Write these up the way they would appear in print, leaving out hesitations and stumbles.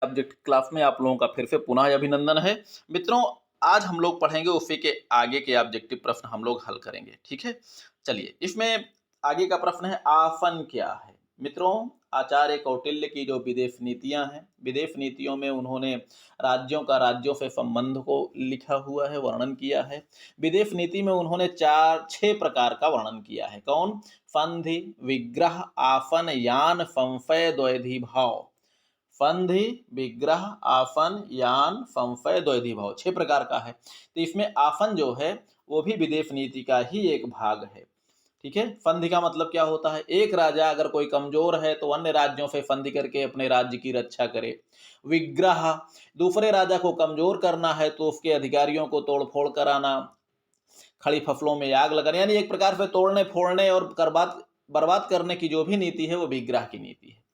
Subject class में आप लोगों का फिर से पुनः अभिनंदन है। मित्रों, आज हम लोग पढ़ेंगे उसी के आगे के ऑब्जेक्टिव प्रश्न हम लोग हल करेंगे। ठीक है, चलिए इसमें आगे का प्रश्न है आसन क्या है। मित्रों, आचार्य कौटिल्य की जो विदेश नीतियां हैं, विदेश नीतियों में उन्होंने राज्यों का राज्यों से संबंध को लिखा हुआ है, वर्णन किया है। विदेश नीति में उन्होंने 6 प्रकार का वर्णन किया है। कौन? संधि, विग्रह, आसन, यान, संशय, द्वैधी भाव। संधि, विग्रह, आसन, यान, संशय, द्वैधी भाव 6 प्रकार का है। तो इसमें आसन जो है वो भी विदेश नीति का ही एक भाग है। ठीक है, संधि का मतलब क्या होता है? एक राजा अगर कोई कमजोर है तो अन्य राज्यों से संधि करके अपने राज्य की रक्षा करे। विग्रह, दूसरे राजा को कमजोर करना है तो उसके अधिकारियों को तोड़ फोड़ कराना, खड़ी फसलों में आग लगाना, यानी एक प्रकार से तोड़ने फोड़ने और बर्बाद करने की जो भी नीति है वो विग्रह की नीति है।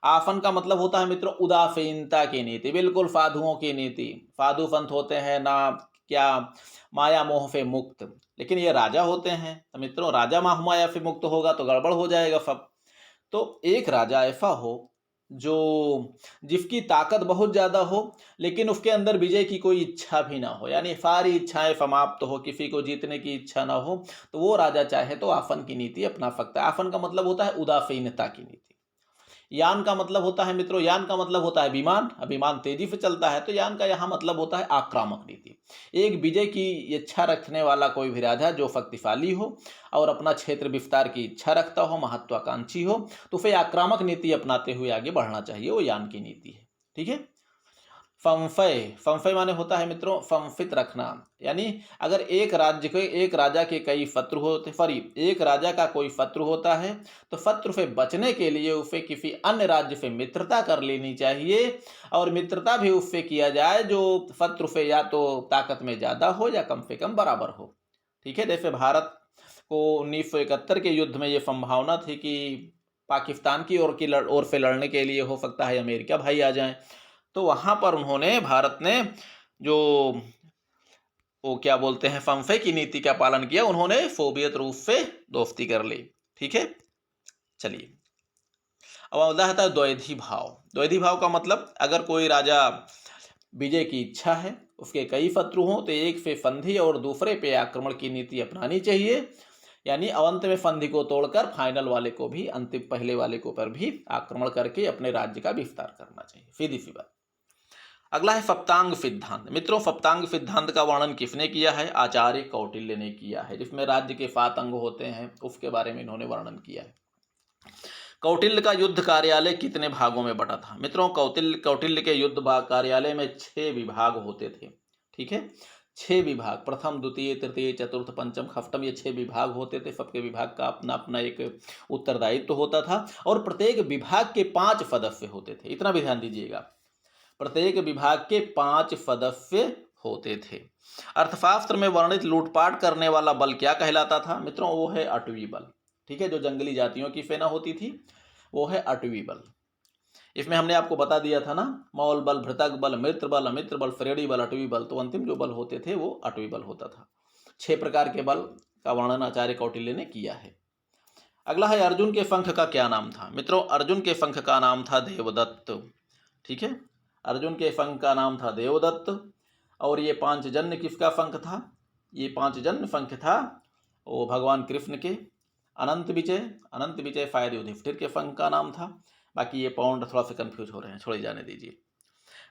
आसन का मतलब होता है मित्रों उदासीनता की नीति, बिल्कुल साधुओं की नीति। साधु संत होते हैं ना क्या माया मोह से मुक्त, लेकिन ये राजा होते हैं तो मित्रों राजा मोह माया से मुक्त होगा तो गड़बड़ हो जाएगा सब। तो एक राजा ऐसा हो जो जिसकी ताकत बहुत ज्यादा हो लेकिन उसके अंदर विजय की कोई इच्छा भी ना हो, यानी सारी इच्छाएं समाप्त हो, किसी को जीतने की इच्छा ना हो, तो वो राजा चाहे तो आसन की नीति अपना सकता है। आसन का मतलब होता है उदासीनता की नीति। यान का मतलब होता है मित्रों, यान का मतलब होता है विमान। विमान तेजी से चलता है तो यान का यहाँ मतलब होता है आक्रामक नीति। एक विजय की इच्छा रखने वाला कोई भी राजा जो शक्तिशाली हो और अपना क्षेत्र विस्तार की इच्छा रखता हो, महत्वाकांक्षी हो, तो उसे आक्रामक नीति अपनाते हुए आगे बढ़ना चाहिए, वो यान की नीति है। ठीक है। संशय, संशय माने होता है मित्रों संशित रखना, यानी अगर एक राज्य के एक राजा के कई शत्रु होते, सॉरी एक राजा का कोई शत्रु होता है तो शत्रु से बचने के लिए उसे किसी अन्य राज्य से मित्रता कर लेनी चाहिए, और मित्रता भी उससे किया जाए जो शत्रु से या तो ताकत में ज्यादा हो या कम से कम बराबर हो। ठीक है, जैसे भारत को 1971 के युद्ध में ये संभावना थी कि पाकिस्तान की ओर से लड़ने के लिए हो सकता है अमेरिका भाई आ जाए, तो वहां पर उन्होंने भारत ने जो वो क्या बोलते हैं संशय की नीति का पालन किया, उन्होंने सोवियत रूस से दोस्ती कर ली। ठीक है, चलिए अब आता है द्वैधी भाव। द्वैधी भाव का मतलब अगर कोई राजा विजय की इच्छा है, उसके कई शत्रु हों तो एक से संधि और दूसरे पे आक्रमण की नीति अपनानी चाहिए, यानी अंत में संधि को तोड़कर फाइनल वाले को भी, अंतिम पहले वाले को पर भी आक्रमण करके अपने राज्य का विस्तार करना चाहिए। सीधी सी बात। अगला है सप्तांग सिद्धांत। मित्रों सप्तांग सिद्धांत का वर्णन किसने किया है? आचार्य कौटिल्य ने किया है, जिसमें राज्य के 7 अंग होते हैं उसके बारे में इन्होंने वर्णन किया है। कौटिल्य का युद्ध कार्यालय कितने भागों में बटा था? मित्रों कौटिल्य के युद्ध कार्यालय में 6 विभाग होते थे। ठीक है, 6 विभाग, प्रथम द्वितीय तृतीय चतुर्थ पंचम षष्ठम, ये 6 विभाग होते थे। सबके विभाग का अपना अपना एक उत्तरदायित्व होता था और प्रत्येक विभाग के 5 सदस्य होते थे। इतना भी ध्यान दीजिएगा, प्रत्येक विभाग के 5 सदस्य होते थे। अर्थशास्त्र में वर्णित लूटपाट करने वाला बल क्या कहलाता था? मित्रों वो है अटवी बल। ठीक है, जो जंगली जातियों की सेना होती थी वो है अटवी बल। इसमें हमने आपको बता दिया था ना, मौल बल, भृतक बल, मित्र बल, अमित्र बल, फ्रेडी बल, अटवी बल, तो अंतिम जो बल होते थे वो अटवी बल होता था। 6 प्रकार के बल का वर्णन आचार्य कौटिल्य ने किया है। अगला है अर्जुन के शंख का क्या नाम था? मित्रों अर्जुन के शंख का नाम था देवदत्त। ठीक है, अर्जुन के शंख का नाम था देवदत्त। और ये पांचजन्य किसका शंख था? ये पांचजन्य शंख था वो भगवान कृष्ण के। अनंत विजय शायद युधिष्ठिर के शंख का नाम था। बाकी ये पौंड थोड़ा सा कंफ्यूज हो रहे हैं, छोड़े जाने दीजिए।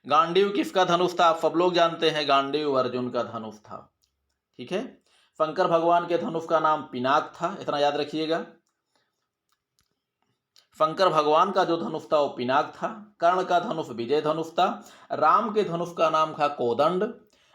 गांडीव किसका धनुष था? आप सब लोग जानते हैं, गांडीव अर्जुन का धनुष था। ठीक है, शंकर भगवान के धनुष का नाम पिनाक था, इतना याद रखिएगा। शंकर भगवान का जो धनुष था वो पिनाक था। कर्ण का धनुष विजय धनुष था। राम के धनुष का नाम था कोदंड।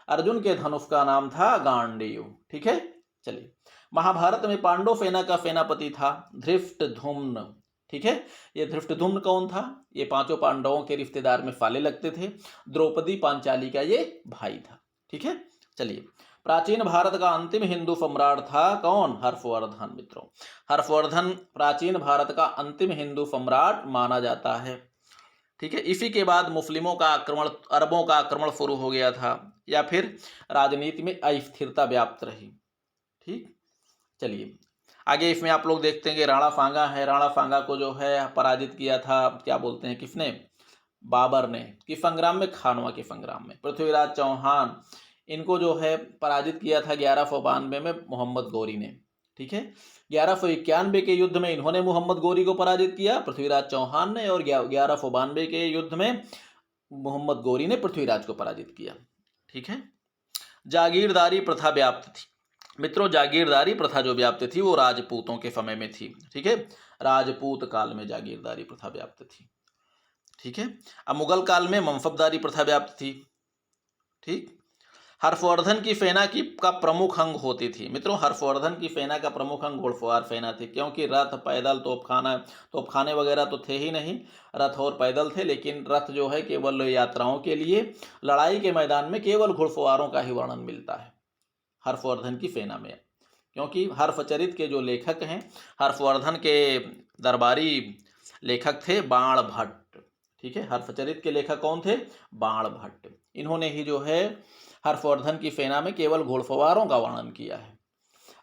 अर्जुन के धनुष का नाम था गांडीव। ठीक है, चलिए महाभारत में पांडव सेना का सेनापति था धृष्टद्युम्न। ठीक है, ये धृष्टद्युम्न कौन था? ये 5 पांडवों के रिश्तेदार में साले लगते थे। द्रौपदी पांचाली का ये भाई था। ठीक है, चलिए प्राचीन भारत का अंतिम हिंदू सम्राट था कौन? हर्षवर्धन। मित्रों हर्षवर्धन प्राचीन भारत का अंतिम हिंदू सम्राट माना जाता है। ठीक है, इसी के बाद मुस्लिमों का आक्रमण, अरबों का आक्रमण शुरू हो गया था, या फिर राजनीति में अस्थिरता व्याप्त रही। ठीक, चलिए आगे इसमें आप लोग देखते हैं कि राणा सांगा है। राणा सांगा को जो है पराजित किया था, क्या बोलते हैं किसने? बाबर ने, किस संग्राम में? खानवा के संग्राम में। पृथ्वीराज चौहान, इनको जो है पराजित किया था 1192 में मोहम्मद गौरी ने। ठीक है, 1191 के युद्ध में इन्होंने मोहम्मद गौरी को पराजित किया, पृथ्वीराज चौहान ने, और 1192 के युद्ध में मोहम्मद गौरी ने पृथ्वीराज को पराजित किया। ठीक है, जागीरदारी प्रथा व्याप्त थी। मित्रों, जागीरदारी प्रथा जो व्याप्त थी वो राजपूतों के समय में थी। ठीक है, राजपूत काल में जागीरदारी प्रथा व्याप्त थी। ठीक है, अब मुगल काल में मनसबदारी प्रथा व्याप्त थी। ठीक, हर्षवर्धन की सेना का प्रमुख अंग होती थी। मित्रों, हर्षवर्धन की सेना का प्रमुख अंग घुड़सवार सेना थी, क्योंकि रथ, पैदल, तोपखाने वगैरह तो थे ही नहीं, रथ और पैदल थे, लेकिन रथ जो है केवल यात्राओं के लिए, लड़ाई के मैदान में केवल घुड़सवारों का ही वर्णन मिलता है हर्षवर्धन की सेना में, क्योंकि हर्षचरित के जो लेखक हैं, हर्षवर्धन के दरबारी लेखक थे बाण भट्ट। ठीक है, हर्षचरित के लेखक कौन थे? बाण भट्ट। इन्होंने ही जो है हर्षवर्धन की सेना में केवल घुड़सवारों का वर्णन किया है।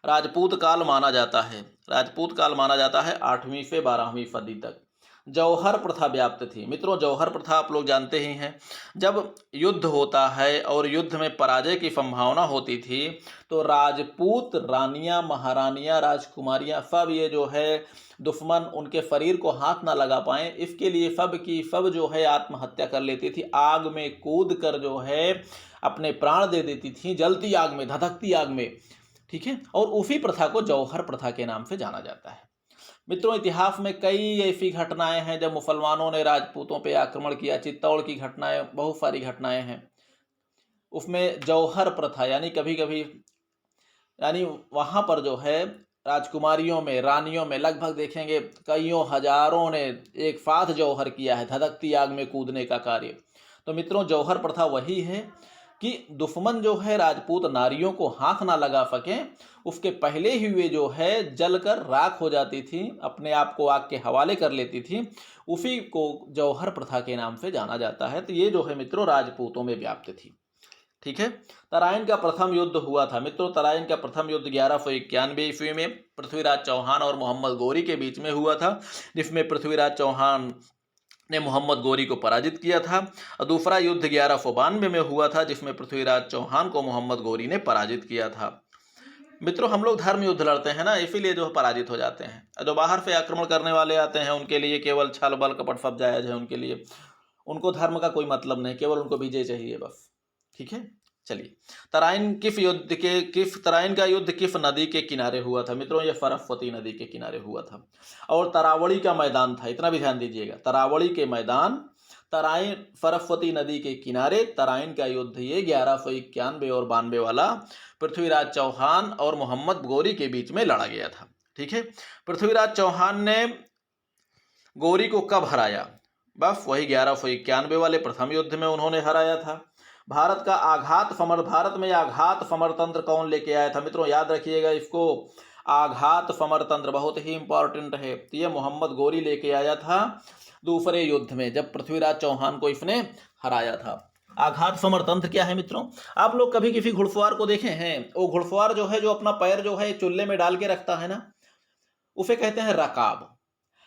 राजपूत काल माना जाता है, राजपूत काल माना जाता है 8वीं से 12वीं सदी तक। जौहर प्रथा व्याप्त थी। मित्रों, जौहर प्रथा आप लोग जानते ही हैं, जब युद्ध होता है और युद्ध में पराजय की संभावना होती थी तो राजपूत रानियां, महारानियां, राजकुमारियां, सब ये जो है दुश्मन उनके शरीर को हाथ ना लगा पाए, इसके लिए सब की सब जो है आत्महत्या कर लेती थी, आग में कूद कर जो है अपने प्राण दे देती थी, जलती आग में, धधकती आग में। ठीक है, और उसी प्रथा को जौहर प्रथा के नाम से जाना जाता है। मित्रों, इतिहास में कई ऐसी घटनाएं हैं जब मुसलमानों ने राजपूतों पर आक्रमण किया। चित्तौड़ की घटनाएं, बहुत सारी घटनाएं हैं, उसमें जौहर प्रथा यानी कभी कभी यानी वहां पर जो है राजकुमारियों में, रानियों में लगभग देखेंगे कईयों हजारों ने एक साथ जौहर किया है, धधकती आग में कूदने का कार्य। तो मित्रों, जौहर प्रथा वही है कि दुश्मन जो है राजपूत नारियों को हाथ ना लगा सके, उसके पहले ही वे जो है जलकर राख हो जाती थी, अपने आप को आग के हवाले कर लेती थी, उसी को जौहर प्रथा के नाम से जाना जाता है। तो ये जो है मित्रों राजपूतों में व्याप्त थी। ठीक है, तराइन का प्रथम युद्ध हुआ था। मित्रों, तराइन का प्रथम युद्ध 1191 ईस्वी में पृथ्वीराज चौहान और मोहम्मद गौरी के बीच में हुआ था, जिसमें पृथ्वीराज चौहान ने मोहम्मद गौरी को पराजित किया था। और दूसरा युद्ध 1192 में हुआ था, जिसमें पृथ्वीराज चौहान को मोहम्मद गौरी ने पराजित किया था। मित्रों, हम लोग धर्म युद्ध लड़ते हैं ना, इसीलिए जो पराजित हो जाते हैं। जो बाहर से आक्रमण करने वाले आते हैं उनके लिए केवल छल बल कपट सब जायज है, उनके लिए, उनको धर्म का कोई मतलब नहीं, केवल उनको विजय चाहिए बस। ठीक है, चलिए, तराइन का युद्ध किस नदी के किनारे हुआ था? मित्रों, यह सरस्वती नदी के किनारे हुआ था, और तरावड़ी का मैदान था, इतना भी ध्यान दीजिएगा, तरावड़ी के मैदान, तराइन, सरस्वती नदी के किनारे तराइन का युद्ध ये 1191 और 92 वाला पृथ्वीराज चौहान और मोहम्मद गौरी के बीच में लड़ा गया था। ठीक है, पृथ्वीराज चौहान ने गौरी को कब हराया? बस वही 1191 वाले प्रथम युद्ध में उन्होंने हराया था। भारत में आघात समरतंत्र कौन लेके आया था? मित्रों, याद रखिएगा इसको, आघात समरतंत्र बहुत ही इंपॉर्टेंट है। तो ये मोहम्मद गौरी लेके आया था दूसरे युद्ध में, जब पृथ्वीराज चौहान को इसने हराया था। आघात समरतंत्र क्या है मित्रों? आप लोग कभी किसी घुड़सवार को देखे हैं? वो घुड़सवार जो है, जो अपना पैर जो है चुल्ले में डाल के रखता है ना, उसे कहते हैं रकाब।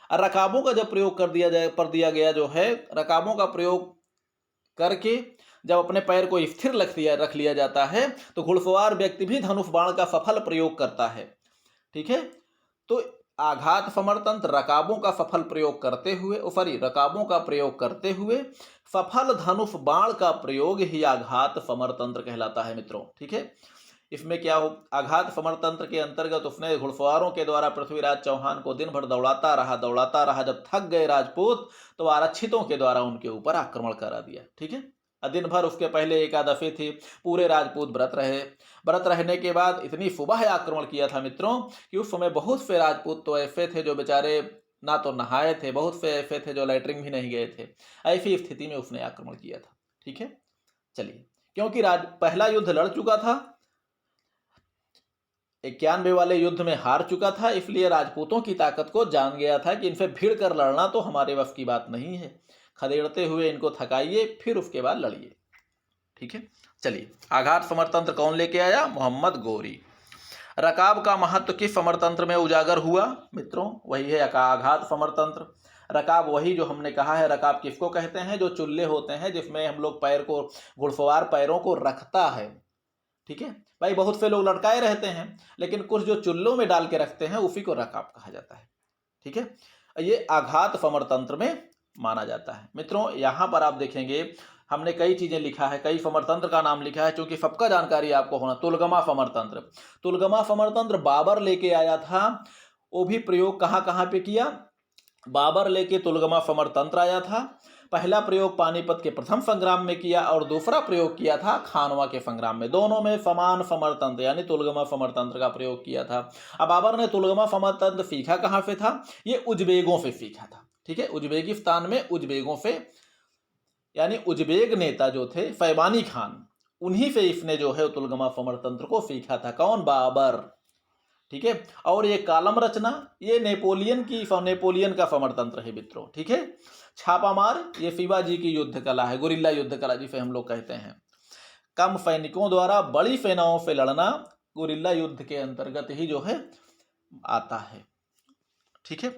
रकाबों का जब प्रयोग कर दिया गया जो है, रकाबों का प्रयोग करके जब अपने पैर को स्थिर रख लिया जाता है, तो घुड़सवार व्यक्ति भी धनुष बाण का सफल प्रयोग करता है। ठीक है, तो आघात समरतंत्र रकाबों का सफल प्रयोग करते हुए, रकाबों का प्रयोग करते हुए सफल धनुष बाण का प्रयोग ही आघात समरतंत्र कहलाता है मित्रों। ठीक है, इसमें क्या हो, आघात समरतंत्र के अंतर्गत उसने घुड़सवारों के द्वारा पृथ्वीराज चौहान को दिन भर दौड़ाता रहा। जब थक गए राजपूत, तो आरक्षितों के द्वारा उनके ऊपर आक्रमण करा दिया। ठीक है, दिन भर, उसके पहले एकादशी थी, पूरे राजपूत व्रत रहने के बाद इतनी सुबह आक्रमण किया था मित्रों कि उस समय बहुत से राजपूत तो ऐसे थे जो बेचारे ना तो नहाए थे, बहुत से ऐसे थे जो लैट्रिन भी नहीं गए थे। ऐसी स्थिति में उसने आक्रमण किया था। ठीक है, चलिए, क्योंकि पहला युद्ध लड़ चुका था, 91 वाले युद्ध में हार चुका था, इसलिए राजपूतों की ताकत को जान गया था कि इनसे भिड़ कर लड़ना तो हमारे वश की बात नहीं है, खदेड़ते हुए इनको थकाइए, फिर उसके बाद लड़िए। ठीक है, चलिए, आघात समरतंत्र कौन लेके आया? मोहम्मद गौरी। रकाब का महत्व किस समरतंत्र में उजागर हुआ? मित्रों, वही है आघात समरतंत्र। रकाब वही जो हमने कहा है, रकाब किसको कहते हैं, जो चुल्ले होते हैं जिसमें हम लोग पैर को, घुड़सवार पैरों को रखता है। ठीक है भाई, बहुत से लोग लटकाए रहते हैं, लेकिन कुछ जो चुल्लों में डाल के रखते हैं उसी को रकाब कहा जाता है। ठीक है, ये आघात फमर तंत्र में माना जाता है। मित्रों यहाँ पर आप देखेंगे हमने कई चीजें लिखा है, कई फमर तंत्र का नाम लिखा है, क्योंकि सबका जानकारी आपको होना। तुलगमा फमर तंत्र, तुलगमा फमर तंत्र बाबर लेके आया था, वो भी प्रयोग कहाँ कहाँ पे किया, बाबर लेके तुलगमा फमर तंत्र आया था। पहला प्रयोग पानीपत के प्रथम संग्राम में किया और दूसरा प्रयोग किया था खानवा के संग्राम में। दोनों में समान फमर तंत्र यानी तुलगमा फमर तंत्र का प्रयोग किया था। अब बाबर ने तुलगमा फमर तंत्र सीखा कहाँ से था, ये उज्बेगों से सीखा था। ठीक है, उज्बेकिस्तान में उज्बेगों से, यानी उज्बेक नेता जो थे फैबानी खान, उन्हीं से इसने जो है तुलगमा फमर तंत्र को सीखा था। कौन, बाबर। ठीक है, और ये कालम रचना, ये नेपोलियन का फमर तंत्र है मित्रों। ठीक है, छापामार, ये शिवाजी की युद्ध कला है, गुरिल्ला युद्ध कला जिसे हम लोग कहते हैं। कम सैनिकों द्वारा बड़ी सेनाओं से लड़ना गुरिल्ला युद्ध के अंतर्गत ही जो है आता है। ठीक है,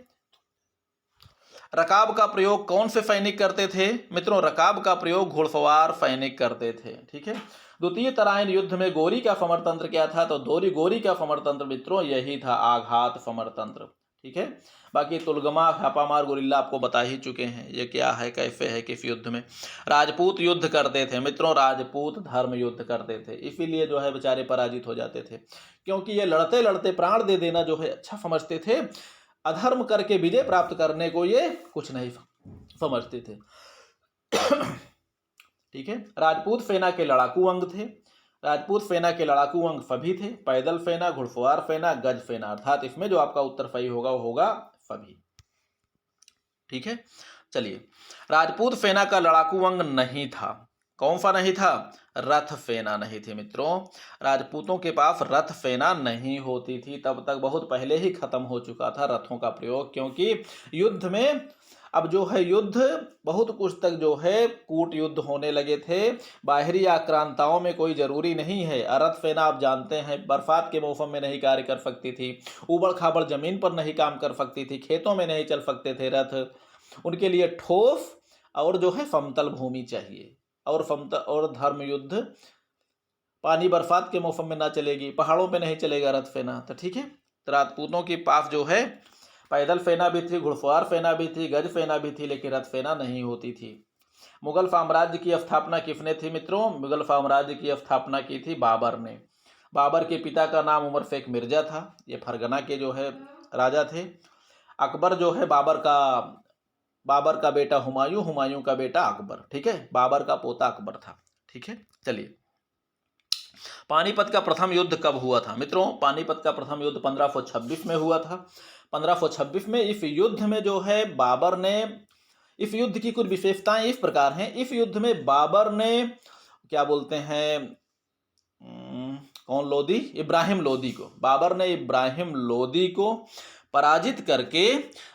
रकाब का प्रयोग कौन से सैनिक करते थे मित्रों, रकाब का प्रयोग घुड़सवार सैनिक करते थे। ठीक है, द्वितीय तराइन युद्ध में गोरी का फमर तंत्र क्या था, तो गोरी का फमर तंत्र मित्रों यही था, आघात फमर तंत्र। ठीक है, बाकी तुलगमा, छापामार, गुरिल्ला आपको बता ही चुके हैं ये क्या है, कैसे है, किस युद्ध में। राजपूत युद्ध करते थे मित्रों, राजपूत धर्म युद्ध करते थे, इसीलिए जो है बेचारे पराजित हो जाते थे, क्योंकि ये लड़ते लड़ते प्राण दे देना जो है अच्छा समझते थे। अधर्म करके विजय प्राप्त करने को ये कुछ नहीं समझते थे। ठीक है, राजपूत सेना के लड़ाकू अंग थे। राजपूत सेना के लड़ाकू अंग सभी थे, पैदल सेना, घुड़सवार सेना, गज सेना, अर्थात इसमें जो आपका उत्तर सही होगा वो होगा सभी। ठीक है, चलिए, राजपूत सेना का लड़ाकू अंग नहीं था, कौन सा नहीं था, रथ सेना नहीं थी मित्रों। राजपूतों के पास रथ सेना नहीं होती थी, तब तक बहुत पहले ही खत्म हो चुका था रथों का प्रयोग, क्योंकि युद्ध में अब जो है युद्ध बहुत कुछ तक जो है कूट युद्ध होने लगे थे, बाहरी आक्रांताओं में कोई जरूरी नहीं है। रथ सेना आप जानते हैं बरसात के मौसम में नहीं कार्य कर सकती थी, उबड़ खाबड़ जमीन पर नहीं काम कर सकती थी, खेतों में नहीं चल सकते थे रथ, उनके लिए ठोस और जो है समतल भूमि चाहिए, और समतल और धर्म युद्ध पानी बरसात के मौसम में ना चलेगी, पहाड़ों पे नहीं चलेगा रथ सेना। तो ठीक है, तो राजपूतों के पास जो है पैदल सेना भी थी, घुड़सवार सेना भी थी, गज सेना भी थी, लेकिन रथ सेना नहीं होती थी। मुगल साम्राज्य की स्थापना किसने थी मित्रों, मुगल साम्राज्य की स्थापना की थी बाबर ने। बाबर के पिता का नाम उमर शेख मिर्जा था, ये फरगना के जो है राजा थे। अकबर जो है बाबर का बेटा हुमायूं, हुमायूं का बेटा अकबर। ठीक है, बाबर का पोता अकबर था। ठीक है, चलिए, पानीपत का प्रथम युद्ध कब हुआ था मित्रों, पानीपत का प्रथम युद्ध 1526 में हुआ था। 1526 में इस युद्ध में जो है बाबर ने, इस युद्ध की कुछ विशेषताएं इस प्रकार हैं। इस युद्ध में बाबर ने क्या बोलते हैं, कौन, लोदी, इब्राहिम लोदी को, बाबर ने इब्राहिम लोदी को पराजित करके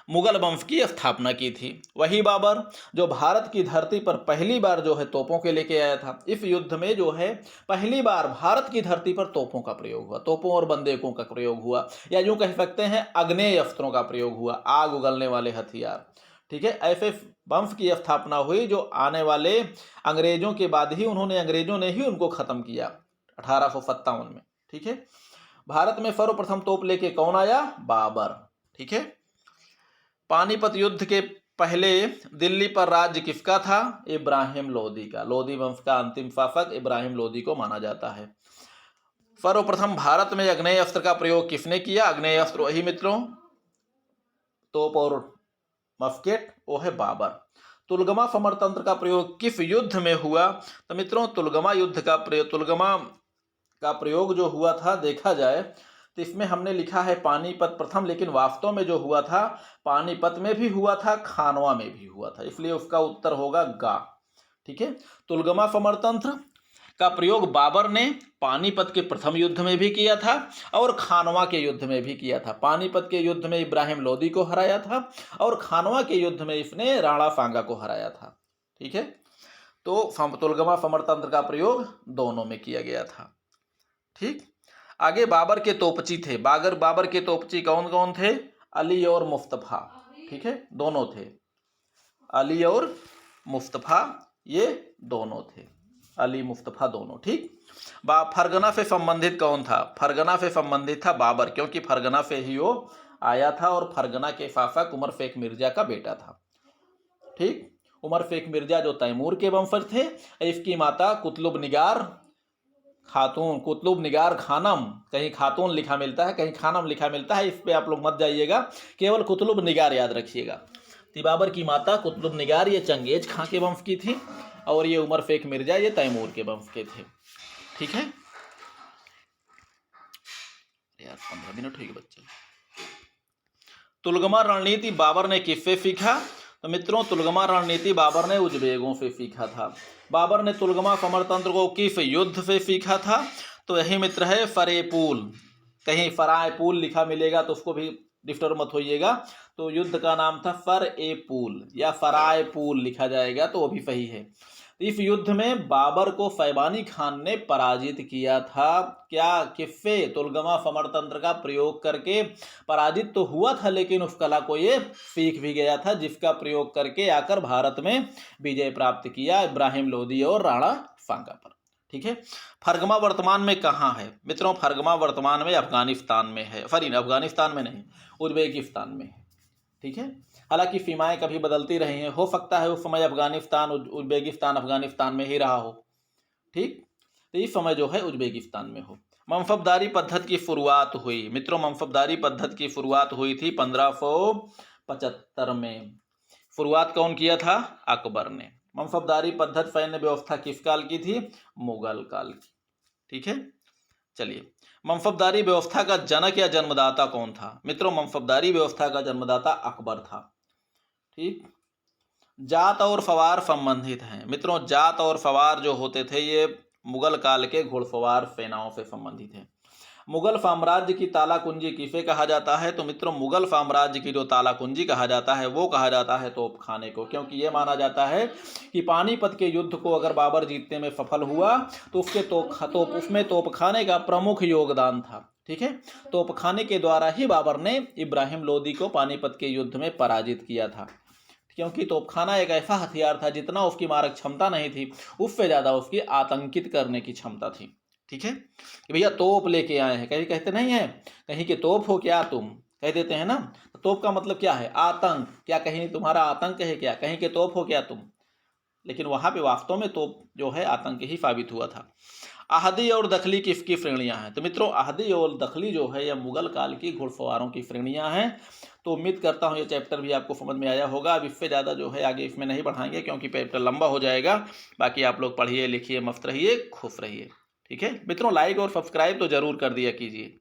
मुगल वंश की स्थापना की थी। वही बाबर जो भारत की धरती पर पहली बार जो है तोपों के लेके आया था। इस युद्ध में जो है पहली बार भारत की धरती पर तोपों का प्रयोग हुआ, तोपों और बंदूकों का प्रयोग हुआ, या यूं कह सकते हैं अग्नेय अस्त्रों का प्रयोग हुआ, आग उगलने वाले हथियार। ठीक है, ऐसे वंश की स्थापना हुई जो आने वाले अंग्रेजों के बाद ही अंग्रेजों ने ही उनको खत्म किया 1857 में। ठीक है, भारत में सर्वप्रथम तोप लेके कौन आया, बाबर। ठीक है, पानीपत युद्ध के पहले दिल्ली पर राज्य किसका था, इब्राहिम लोदी का। लोदी वंश का अंतिम शासक इब्राहिम लोदी को माना जाता है। सर्वप्रथम भारत में अग्नेय अस्त्र का प्रयोग किसने किया, अग्नेय अस्त्र वही मित्रों तोप और मस्केट, वो है बाबर। तुलगमा समर तंत्र का प्रयोग किस युद्ध में हुआ, तो मित्रों तुलगमा का प्रयोग जो हुआ था देखा जाए तो इसमें हमने लिखा है पानीपत प्रथम, लेकिन वास्तव में जो हुआ था पानीपत में भी हुआ था, खानवा में भी हुआ था, इसलिए उसका उत्तर होगा गा। ठीक है, तुलगमा समर तंत्र का प्रयोग बाबर ने पानीपत के प्रथम युद्ध में भी किया था और खानवा के युद्ध में भी किया था। पानीपत के युद्ध में इब्राहिम लोदी को हराया था और खानवा के युद्ध में इसने राणा सांगा को हराया था। ठीक है, तो तुलगमा समर तंत्र का प्रयोग दोनों में किया गया था। ठीक, आगे बाबर के तोपची थे। बाबर के तोपची कौन कौन थे, अली और मुस्तफा। ठीक है, दोनों थे। अली और मुस्तफ़ा ये दोनों थे, अली मुस्तफ़ा दोनों। ठीक। फरगना से संबंधित कौन था? फरगना से संबंधित था बाबर, क्योंकि फरगना से ही वो आया था और फरगना के शासक उमर शेख मिर्जा का बेटा था। ठीक। उमर शेख मिर्जा जो तैमूर के वंशज थे, इसकी माता कुतुब निगार खातून, कुतुब निगार खानम, कहीं खातून लिखा मिलता है, कहीं खानम लिखा मिलता है, इस पे आप लोग मत जाइएगा, केवल कुतुब निगार याद रखिएगा। तो बाबर की माता कुतुब निगार ये चंगेज खां के वंश की थी और ये उमर शेख मिर्जा ये तैमूर के वंश के थे। ठीक है यार, 15 मिनट हो गए बच्चे। तुलगमा रणनीति बाबर ने किससे सीखा? तो मित्रों, तुलगमा रणनीति बाबर ने उज्बेगों से सीखा था। बाबर ने तुलगमा समरतंत्र को किस युद्ध से सीखा था? तो यही मित्र है फरेपुल, कहीं फरायपुल लिखा मिलेगा तो उसको भी डिस्टर्ब मत होइएगा। तो युद्ध का नाम था फरेपुल या फरायपुल लिखा जाएगा तो वो भी सही है। इस युद्ध में बाबर को शैबानी खान ने पराजित किया था। क्या? किससे? तुलगमा समरतंत्र का प्रयोग करके पराजित तो हुआ था, लेकिन उस कला को ये सीख भी गया था, जिसका प्रयोग करके आकर भारत में विजय प्राप्त किया इब्राहिम लोदी और राणा सांगा पर। ठीक है। फरगमा वर्तमान में कहाँ है? मित्रों, फरगमा वर्तमान में अफगानिस्तान में है, सॉरी अफगानिस्तान में नहीं, उज्बेकिस्तान में है। ठीक है। हालांकि सीमाएं कभी बदलती रही हैं, हो सकता है उस समय अफगानिस्तान उज्बेकिस्तान अफगानिस्तान में ही रहा हो। ठीक। तो इस समय जो है उज्बेकिस्तान में हो। मनसबदारी पद्धति की शुरुआत हुई। मित्रों, मनसबदारी पद्धति की शुरुआत हुई थी 1575 में। शुरुआत कौन किया था? अकबर ने। मनसबदारी पद्धति सैन्य व्यवस्था किस काल की थी? मुगल काल की। ठीक है। चलिए, मनसबदारी व्यवस्था का जनक या जन्मदाता कौन था? मित्रों, मनसबदारी व्यवस्था का जन्मदाता अकबर था। ठीक। जात और सवार संबंधित हैं। मित्रों, जात और सवार जो होते थे ये मुगल काल के घुड़सवार सेनाओं से संबंधित हैं। मुगल साम्राज्य की ताला कुंजी किसे कहा जाता है? तो मित्रों, मुगल साम्राज्य की जो ताला कुंजी कहा जाता है वो कहा जाता है तोपखाने को, क्योंकि ये माना जाता है कि पानीपत के युद्ध को अगर बाबर जीतने में सफल हुआ तो उसमें तोपखाने का प्रमुख योगदान था। ठीक है। तोपखाने के द्वारा ही बाबर ने इब्राहिम लोदी को पानीपत के युद्ध में पराजित किया था, क्योंकि तोपखाना एक ऐसा हथियार था जितना उसकी मारक क्षमता नहीं थी, उससे ज़्यादा उसकी आतंकित करने की क्षमता थी। ठीक है। कि भैया तोप लेके आए हैं, कहीं कहते नहीं है कहीं के तोप हो क्या तुम, कह देते हैं ना। तो तोप का मतलब क्या है? आतंक। क्या कहीं तुम्हारा आतंक है क्या? कहीं के तोप हो क्या तुम? लेकिन वहां पे वास्तव में तोप जो है आतंक ही साबित हुआ था। आहदी और दखली किसकी श्रेणियां हैं? तो मित्रों, आहदी और दखली जो है यह मुगल काल की घुड़सवारों की श्रेणियां हैं। तो उम्मीद करता हूं ये चैप्टर भी आपको समझ में आया होगा। अब इससे ज़्यादा जो है आगे इसमें नहीं बढ़ाएंगे, क्योंकि चैप्टर लंबा हो जाएगा। बाकी आप लोग पढ़िए, लिखिए, मस्त रहिए, खुश रहिए। ठीक है मित्रों, लाइक और सब्सक्राइब तो जरूर कर दिया कीजिए।